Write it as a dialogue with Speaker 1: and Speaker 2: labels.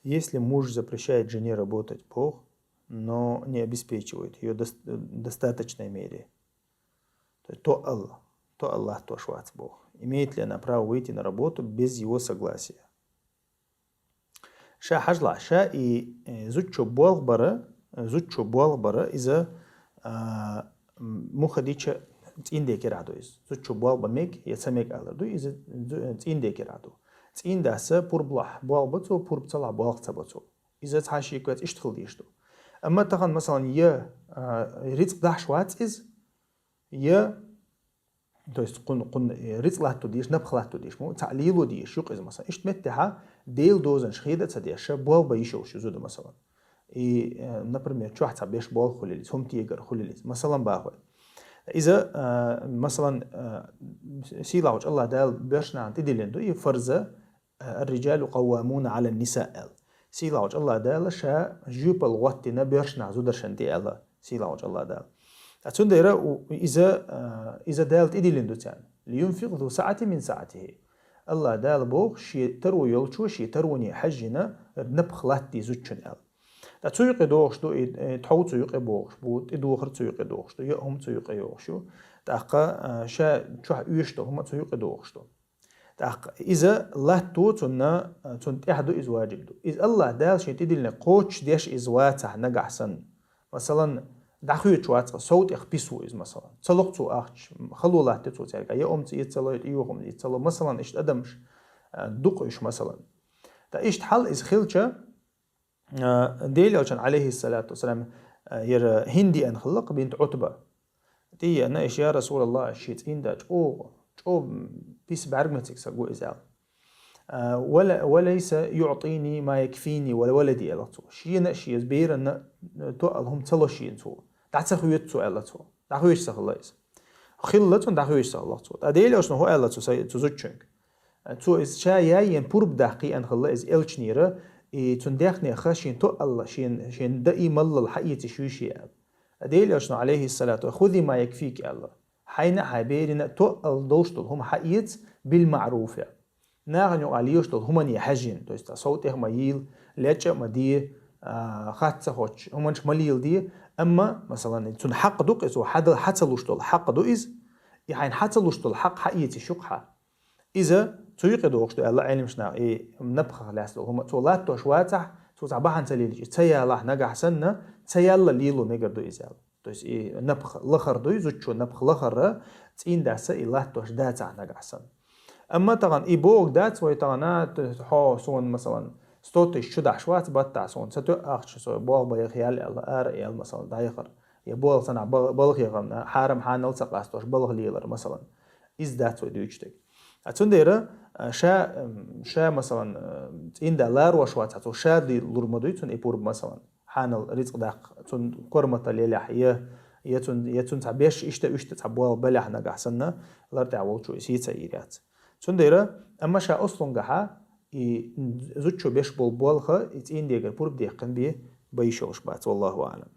Speaker 1: Если муж запрещает жене работать Бог, но не обеспечивает ее в достаточной мере, то Аллах, то Швац Бог. Имеет ли она право выйти на работу без его согласия? Ша хажла, ша и зуччо болбара из-за мухадича индеки раду из. Зуччо болба мег, яцамег аларду из индеки раду. Индаса пурблах, болбацо пурбцала болхцабацо. Из-за цашиквец иштхилдишту. أما تغن مثلا يا رزق ده شوات يا то есть قن رزق لاتو ديش نبخ لاتو ديش مو تعليلو ديش يقز مثلا إيش تمتها ديل دوزن شخيدة تديش بول بيشو شو زود مثلا например شو حتى بيش بول خليليز هم تيجر خليليز مثلا باهو إذا مثلا سيلاوج الله دال بيشنا عن تدلين دو فرزة الرجال قوامون على النساء سيلاوج الله دال شا جوب الوقت نبيرشنا زودرشن دي الله سيلاوج الله دال أتونديرا إذا دالت إديلين دوتان لينفق ذو ساعة من ساعته الله دال بوغ شي ترو يلشو شي تروني حجنا نبخ لاتي زوتشن ال تسويق دوغشتو تحو تسويق بوغش بود إدوخر تسويق دوغشتو يهم تسويق يوغشو تاقا شا تشوح يوشتو هما تسويق دوغشتو تاقا إذا الله تو تنا تنت إحدو إز واجب دو إذا الله دال شي تديلنا قوش ديش إز واتح نقحسن مثلا دخوي شوات صوت إخبسو إز مثلا تصلقتو أخش خلو الله تتو تلقى يا أم تيتصلو يوهم يتصلو مثلا إيش أدمش دقش مثلا تا إيش حل إز خلشة ديلي عشان عليه الصلاة والسلام ير هندي أن خلق بنت عتبة تي أنا إيش يا رسول الله شيت إنداج أو بيس بعرمتك سقو إزال وليس يعطيني ما يكفيني ولا ولدي ألتو شيء نشيء زبير أن تقلهم تلاشين تو تعتخويت تو ألتو تعخويش سخلايس خلتون تعخويش سخلاتو أديلي عشان هو ألتو تزوجك تو إز شايين بورب دقي أن خلا إز إلشنيرة تندخني خشين تو الله شين دائما الله الحقيقة شو شيء أديلي عشان عليه الصلاة خذي ما يكفيك الله حين حبيرنا تو الدوشتل هم حقيقة بالمعروف ناغنيو عليوشتل هماني حجين تو است صوت هم ييل لاتش ما دي خاتسه خوش همانش مليل دي اما مثلا تون حق دوق اسو حد حتلوشتل حق دو از يحين حتلوشتل حق حقيقة شقحه اذا تيق دوقشتو الله علمشنا نبخ لاسلو هم تولات تو شواتح تو صباحا تليل تيا الله نجحسنا تيا الله ليلو نجر دو ازال то есть نبخ لخر دو زوچو نبخ لخر تين داسه الله توش داتا نجحسن أما طبعا إيبوك دات وي طبعا تحو سون مثلا ستوتش شدح شوات بتاع سون ستو أخش سو بول بيخيال الله أريال مثلا دايخر يبول صنع بلغ يغن حارم حانل سقاستوش بلغ ليلر مثلا إز دات وي دويشتك أتونديرا شا مثلا إن دلار وشوات هتو شا دي لورمدوي تون إيبور مثلا حانل رزق داق تون كرمة ليلح يتون تعبيش إشتا تعبوال بلح نجحسنا لارتع والشو يسيت سيرات تنديرا أما شا أصلاً جها زوجو بيش بول بولخا إتين ديجر بورب ديقن بيه بيشوش بات والله أعلم.